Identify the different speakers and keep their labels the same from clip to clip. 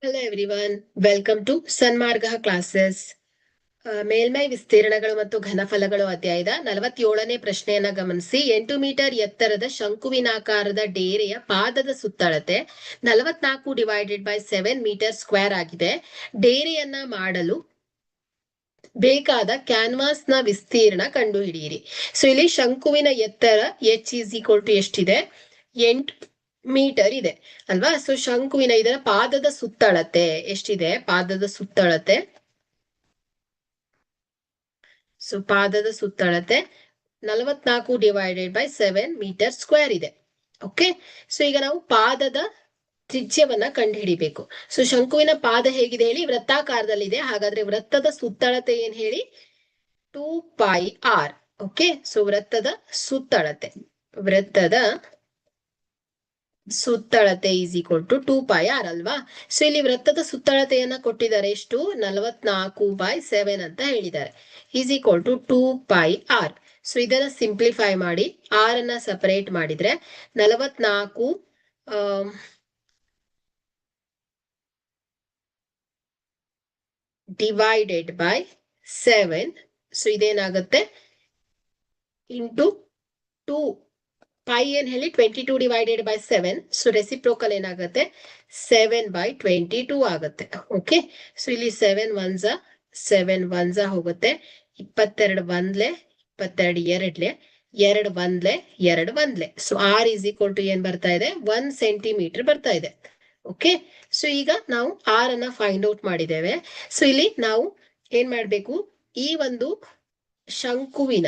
Speaker 1: Hello everyone, welcome to Sanmarga classes. ಮೇಲ್ಮೈ ವಿಸ್ತೀರ್ಣಗಳು ಮತ್ತು ಘನಫಲಗಳು ಅಧ್ಯಾಯದ 47ನೇ ಪ್ರಶ್ನೆಯನ್ನ ಗಮನಿಸಿ. 8 ಮೀಟರ್ ಎತ್ತರದ ಶಂಕುವಿನಾಕಾರದ ಡೇರೆಯ ಪಾದದ ಸುತ್ತಳತೆ 44/7 ಮೀಟರ್ ಸ್ಕ್ವೇರ್ ಆಗಿದೆ. ಡೇರೆಯನ್ನ ಮಾಡಲು ಬೇಕಾದ ಕ್ಯಾನ್ವಾಸ್ ನ ವಿಸ್ತೀರ್ಣ ಕಂಡುಹಿಡಿಯಿರಿ. ಸೊ ಇಲ್ಲಿ ಶಂಕುವಿನ ಎತ್ತರ h ಎಷ್ಟಿದೆ? 8 ಮೀಟರ್ ಇದೆ ಅಲ್ವಾ? ಸೊ ಶಂಕುವಿನ ಇದರ ಪಾದದ ಸುತ್ತಳತೆ ಎಷ್ಟಿದೆ? ಪಾದದ ಸುತ್ತಳತೆ ಪಾದದ ಸುತ್ತಳತೆ 44/7 ಮೀಟರ್ ಸ್ಕ್ವೇರ್ ಇದೆ. ಓಕೆ, ಸೊ ಈಗ ನಾವು ಪಾದದ ತ್ರಿಜ್ಯವನ್ನ ಕಂಡುಹಿಡಿಬೇಕು. ಸೊ ಶಂಕುವಿನ ಪಾದ ಹೇಗಿದೆ ಹೇಳಿ? ವೃತ್ತಾಕಾರದಲ್ಲಿದೆ. ಹಾಗಾದ್ರೆ ವೃತ್ತದ ಸುತ್ತಳತೆ ಏನ್ ಹೇಳಿ? 2πr. ಓಕೆ, ಸೊ ವೃತ್ತದ ಸುತ್ತಳತೆ ಈಸ್ ಈಕ್ವಲ್ ಟು 2πr ಅಲ್ವಾ? ಸೊ ಇಲ್ಲಿ ವೃತ್ತದ ಸುತ್ತಳತೆಯನ್ನ ಕೊಟ್ಟಿದ್ದಾರೆ. ಎಷ್ಟು? 44/7 ಅಂತ ಹೇಳಿದ್ದಾರೆ. Is equal to 2πr. So ಇದನ್ನ ಸಿಂಪ್ಲಿಫೈ ಮಾಡಿ r ಅನ್ನ ಸಪರೇಟ್ ಮಾಡಿದ್ರೆ 44 ಡಿವೈಡೆಡ್ ಬೈ 7. ಸೊ ಇದೇನಾಗುತ್ತೆ? ಇಂಟು 2 ಪೈ ಏನ್ ಹೇಳಿ? 22/7. ಸೊ ರೆಸಿಪ್ರೋಕಲ್ ಏನಾಗುತ್ತೆ? 7/22 ಆಗುತ್ತೆ. ಓಕೆ, ಸೊ ಇಲ್ಲಿ 7 1 ಹೋಗುತ್ತೆ. 22 1 22 2 2 1 2 so r is equal to ಏನ್ ಬರ್ತಾ ಇದೆ? 1 ಸೆಂಟಿಮೀಟರ್ ಬರ್ತಾ ಇದೆ. ಓಕೆ, ಸೊ ಈಗ ನಾವು r ಅನ್ನ ಫೈಂಡ್ ಔಟ್ ಮಾಡಿದ್ದೇವೆ. ಸೊ ಇಲ್ಲಿ ನಾವು ಏನ್ ಮಾಡ್ಬೇಕು? ಈ ಒಂದು ಶಂಕುವಿನ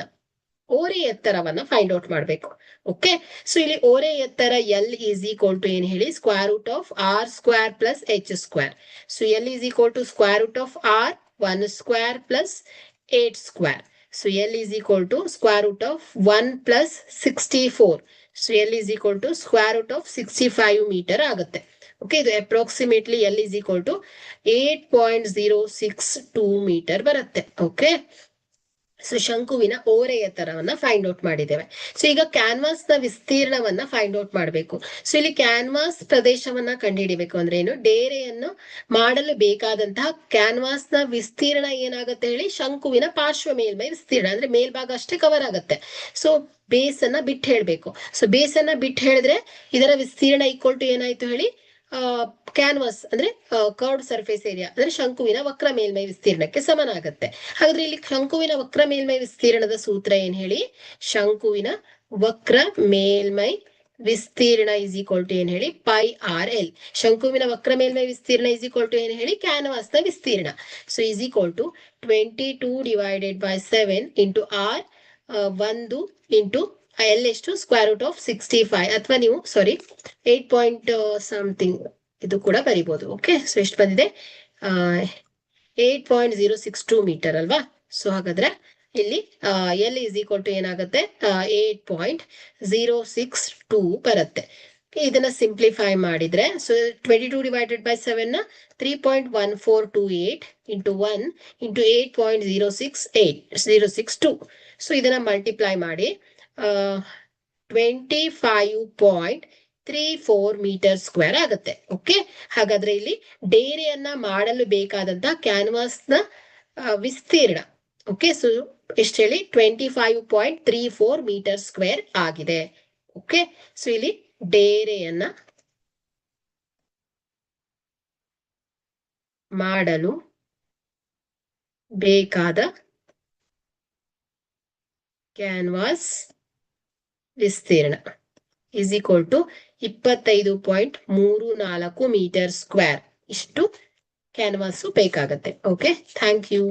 Speaker 1: ಓರೆ ಎತ್ತರವನ್ನ ಫೈಂಡ್ ಔಟ್ ಮಾಡ್ಬೇಕು. ಓಕೆ, ಸೊ ಇಲ್ಲಿ ಓರೆ ಎತ್ತರ L ಈಸ್ ಈಕ್ವಲ್ ಟು ಏನ್ ಹೇಳಿ? Square root of r square plus h square. So L is equal to square root of r 1 square plus 8 square. So L is equal to square root of 1 plus 64. So L is equal to square root of 65 meter ಆಗುತ್ತೆ. Okay, ಇದು approximately L is equal to 8.062 metre ಬರುತ್ತೆ. Okay, so ಶಂಕುವಿನ ಓರೆ ಎತ್ತರವನ್ನ find out ಮಾಡಿದ್ದೇವೆ. So ಈಗ canvas ನ ವಿಸ್ತೀರ್ಣವನ್ನ find out ಮಾಡಬೇಕು. So ಇಲ್ಲಿ ಕ್ಯಾನ್ವಾಸ್ ಪ್ರದೇಶವನ್ನ ಕಂಡುಹಿಡಿಬೇಕು ಅಂದ್ರೆ ಏನು? ಡೇರೆಯನ್ನು ಮಾಡಲು ಬೇಕಾದಂತಹ ಕ್ಯಾನ್ವಾಸ್ ನ ವಿಸ್ತೀರ್ಣ ಏನಾಗುತ್ತೆ ಹೇಳಿ? ಶಂಕುವಿನ ಪಾರ್ಶ್ವ ಮೇಲ್ಮೈ ವಿಸ್ತೀರ್ಣ ಅಂದ್ರೆ ಮೇಲ್ಭಾಗ ಅಷ್ಟೇ ಕವರ್ ಆಗುತ್ತೆ. ಸೊ ಬೇಸ್ ಅನ್ನ ಬಿಟ್ಟು ಹೇಳ್ಬೇಕು. ಸೊ ಬೇಸ್ ಅನ್ನ ಬಿಟ್ಟು ಹೇಳಿದ್ರೆ ಇದರ ವಿಸ್ತೀರ್ಣ ಈಕ್ವಲ್ ಟು ಏನಾಯ್ತು ಹೇಳಿ? ಕ್ಯಾನ್ವಾಸ್ ಅಂದ್ರೆ ಕರ್ವ್ಡ್ ಸರ್ಫೇಸ್ ಏರಿಯಾ ಅಂದ್ರೆ ಶಂಕುವಿನ ವಕ್ರ ಮೇಲ್ಮೈ ವಿಸ್ತೀರ್ಣಕ್ಕೆ ಸಮನಾಗುತ್ತೆ. ಹಾಗಾದ್ರೆ ಇಲ್ಲಿ ಶಂಕುವಿನ ವಕ್ರ ಮೇಲ್ಮೈ ವಿಸ್ತೀರ್ಣದ ಸೂತ್ರ ಏನ್ ಹೇಳಿ? ಶಂಕುವಿನ ವಕ್ರ ಮೇಲ್ಮೈ ವಿಸ್ತೀರ್ಣ ಈಸ್ ಈಕ್ವಲ್ ಟು ಏನ್ ಹೇಳಿ? πrl. ಶಂಕುವಿನ ವಕ್ರ ಮೇಲ್ಮೈ ವಿಸ್ತೀರ್ಣ ಈಸ್ ಈಕ್ವಲ್ ಟು ಏನ್ ಹೇಳಿ? ಕ್ಯಾನ್ವಾಸ್ ನ ವಿಸ್ತೀರ್ಣ. So is equal to 22/7 into r 1 into L ಎಷ್ಟು? ಸ್ಕ್ವೇರ್ ರೂಟ್ ಆಫ್ 65 ಅಥವಾ ನೀವು 8 ಪಾಯಿಂಟ್ ಸಮಥಿಂಗ್ ಇದು ಕೂಡ ಬರಿಬಹುದು. ಓಕೆ, ಸೊ ಎಷ್ಟು ಬಂದಿದೆ? 8.062 ಮೀಟರ್ ಅಲ್ವಾ? ಸೊ ಹಾಗಾದ್ರೆ ಇಲ್ಲಿ L ಈಸ್ ಈಕ್ವಲ್ ಟು ಏನಾಗುತ್ತೆ? 8.062 ಬರುತ್ತೆ. ಇದನ್ನ ಸಿಂಪ್ಲಿಫೈ ಮಾಡಿದ್ರೆ ಸೊ 22/7 ನ 3.1428 ಇಂಟು 1 ಇಂಟು 8.062. ಸೊ ಇದನ್ನ ಮಲ್ಟಿಪ್ಲೈ ಮಾಡಿ 25.34 ಮೀಟರ್ ಸ್ಕ್ವೇರ್ ಆಗುತ್ತೆ. ಓಕೆ, ಹಾಗಾದ್ರೆ ಇಲ್ಲಿ ಡೇರೆಯನ್ನ ಮಾಡಲು ಬೇಕಾದಂತಹ ಕ್ಯಾನ್ವಾಸ್ ನ ವಿಸ್ತೀರ್ಣ ಓಕೆ ಸೊ ಎಷ್ಟು ಹೇಳಿ? 25.34 ಮೀಟರ್ ಸ್ಕ್ವೇರ್ ಆಗಿದೆ. ಓಕೆ, ಸೊ ಇಲ್ಲಿ ಡೇರೆಯನ್ನ ಮಾಡಲು ಬೇಕಾದ ಕ್ಯಾನ್ವಾಸ್ ವಿಸ್ತೀರ್ಣ is equal to 25.34 metre square. ಇಷ್ಟು ಕ್ಯಾನ್ವಾಸ್ ಬೇಕಾಗತ್ತೆ. Okay, thank you.